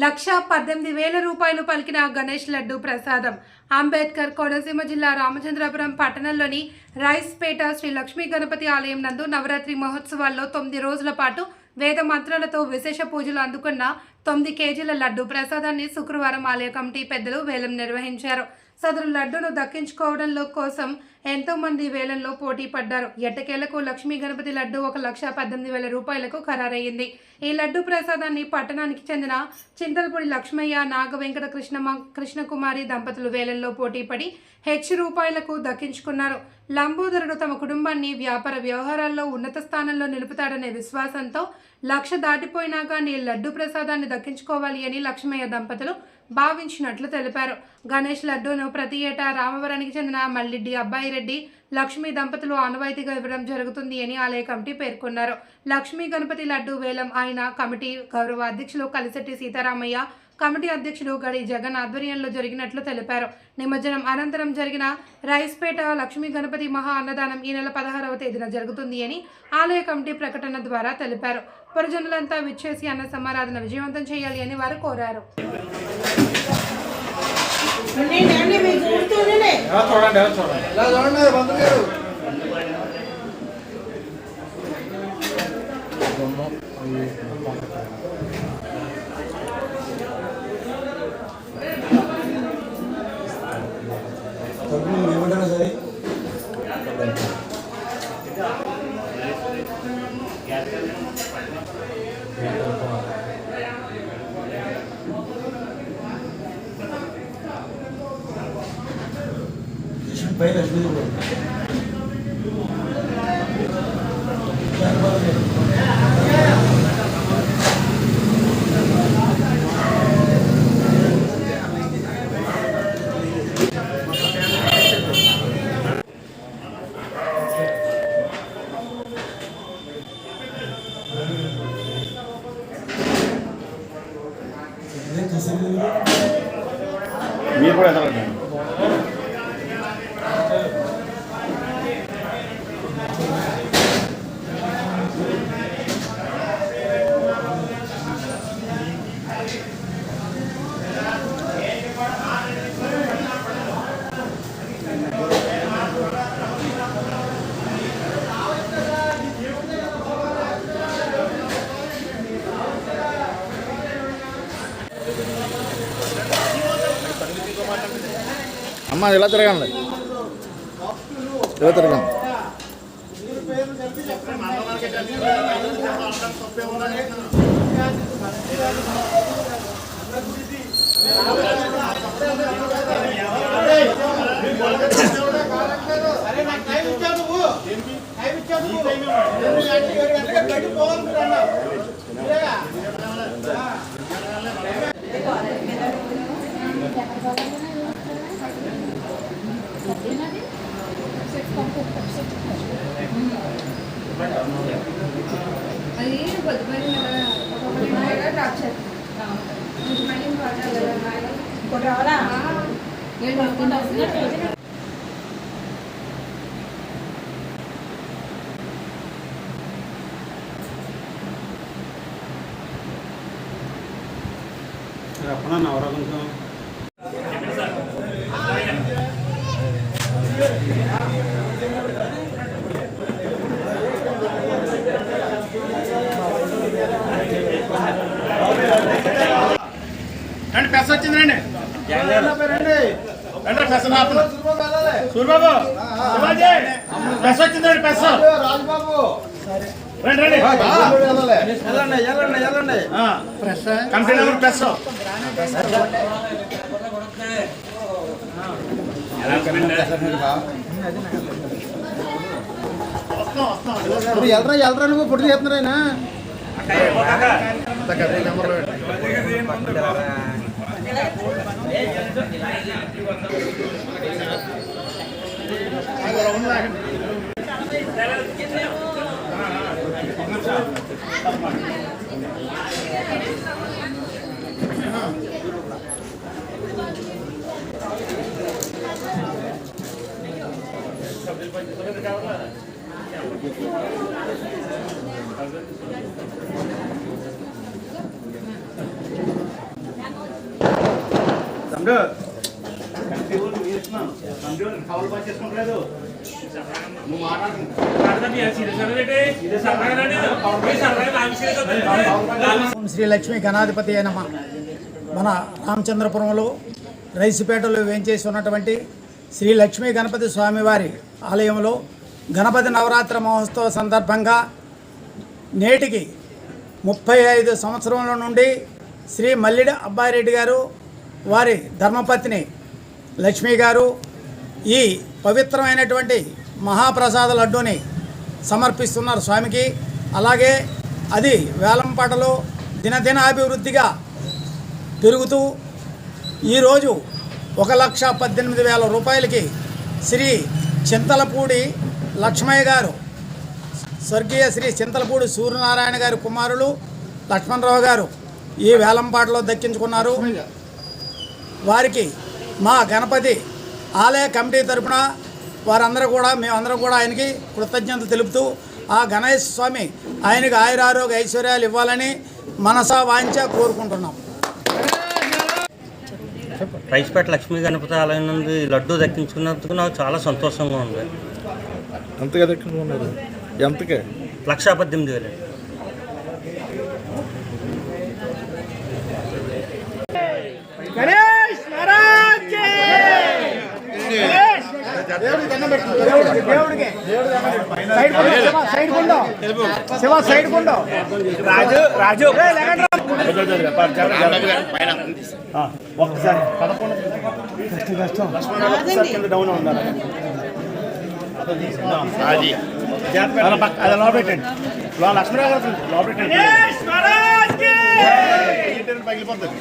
1,18,000 రూపాయలు పలికిన గణేష్ లడ్డు ప్రసాదం. అంబేద్కర్ కోనసీమ జిల్లా రామచంద్రపురం పట్టణంలోని రైస్పేట శ్రీ లక్ష్మీ గణపతి ఆలయం నందు నవరాత్రి మహోత్సవాల్లో 9 రోజుల పాటు వేద మంత్రాలతో విశేష పూజలు అందుకున్న 9 కేజీల లడ్డు ప్రసాదాన్ని శుక్రవారం ఆలయ కమిటీ పెద్దలు వేలం నిర్వహించారు. సదరు లడ్డును దక్కించుకోవడంలో కోసం ఎంతో మంది వేలంలో పోటీ పడ్డారు. ఎట్టకేలకు లక్ష్మీ గణపతి లడ్డు 1,18,000 రూపాయలకు ఖరారయ్యింది. ఈ లడ్డు ప్రసాదాన్ని పట్టణానికి చెందిన చింతలపూడి లక్ష్మయ్య, నాగ వెంకట కృష్ణకుమారి దంపతులు వేలంలో పోటీపడి రూపాయలకు దక్కించుకున్నారు. లంబోదరుడు తమ కుటుంబాన్ని వ్యాపార వ్యవహారాల్లో ఉన్నత స్థానంలో నిలుపుతాడనే విశ్వాసంతో 1,00,000 దాటిపోయినా కానీ లడ్డు ప్రసాదాన్ని దక్కించుకోవాలి అని లక్ష్మయ్య దంపతులు భావించినట్లు తెలిపారు. గణేష్ లడ్డూను ప్రతి ఏటా రామవరానికి చెందిన మల్లిరెడ్డి అబ్బాయిరెడ్డి లక్ష్మీ దంపతులు ఆనవాయితీగా ఇవ్వడం జరుగుతుంది అని ఆలయ కమిటీ పేర్కొన్నారు. లక్ష్మీ గణపతి లడ్డు వేలం ఆయన కమిటీ గౌరవ అధ్యక్షులు కలిశెట్టి సీతారామయ్య, కమిటీ అధ్యక్షుడు గడి జగన్ ఆధ్వర్యంలో జరిగినట్లు తెలిపారు. నిమజ్జనం అనంతరం జరిగిన రైస్పేట లక్ష్మీ గణపతి మహా అన్నదానం ఈ నెల 16వ తేదీన జరుగుతుంది అని ఆలయ కమిటీ ప్రకటన ద్వారా తెలిపారు. ప్రజలంతా విచ్చేసి అన్న సమారాధన విజయవంతం చేయాలి అని వారు కోరారు. మీరు కూడా ఎదగండి. అమ్మ ఎలా తిరగండి, ఎలా తిరగండి. अपना नवरत्न రండి, పెస వచ్చింది. రండి రండి, పెస సూర్యబాబు, పెస వచ్చిందండి. పెస రాజుబాబు, రండి రండి, కంపెనీ నెంబర్ పెస. ఎల్రా నువ్వు పొడి చేస్తున్నారైనా ఉండు. కంటి ఊరు మీరు ఇస్తున్నాం. కంటి ఊరు కవలు బాగా చేసుకుంటలేదు. నువ్వు మాట్లాడు. ఓం శ్రీ లక్ష్మీ గణాధిపతి అయిన మన రామచంద్రపురంలో రైసుపేటలో వేంచేసి ఉన్నటువంటి శ్రీ లక్ష్మీ గణపతి స్వామివారి ఆలయంలో గణపతి నవరాత్రి మహోత్సవ సందర్భంగా నేటికి 35 సంవత్సరముల నుండి శ్రీ మల్లిడి అబ్బారెడ్డి గారు వారి ధర్మపత్ని లక్ష్మీ గారు ఈ పవిత్రమైనటువంటి మహాప్రసాద లడ్డూని సమర్పిస్తున్నారు స్వామికి. అలాగే అది వేలంపాటలో దినదినాభివృద్ధిగా పెరుగుతూ ఈరోజు 1,18,000 రూపాయలకి శ్రీ చింతలపూడి లక్ష్మయ్య గారు, స్వర్గీయ శ్రీ చింతలపూడి సూర్యనారాయణ గారి కుమారులు లక్ష్మణరావు గారు ఈ వేలంపాటలో దక్కించుకున్నారు. వారికి మా గణపతి ఆలయ కమిటీ తరపున మేమందరం కూడా ఆయనకి కృతజ్ఞతలు తెలుపుతూ ఆ గణేశ స్వామి ఆయనకి ఆయురారోగ్య ఐశ్వర్యాలు ఇవ్వాలని మనసా వాంఛ కోరుకుంటున్నాం. రైస్పేట లక్ష్మీ గణపతి ఆలయం నుండి లడ్డూ దక్కించుకున్నందుకు నాకు చాలా సంతోషంగా ఉంది. ఎంతగా దక్కించుకున్నారు? ఎంతకే? 1,18,000. రాజు ఒక్కసారి కింద డౌన్ ఉండాలి. అది లోపల పెట్టండి. లక్ష్మణరావు గారు లోపల పెట్టండి. పగిలిపోతుంది.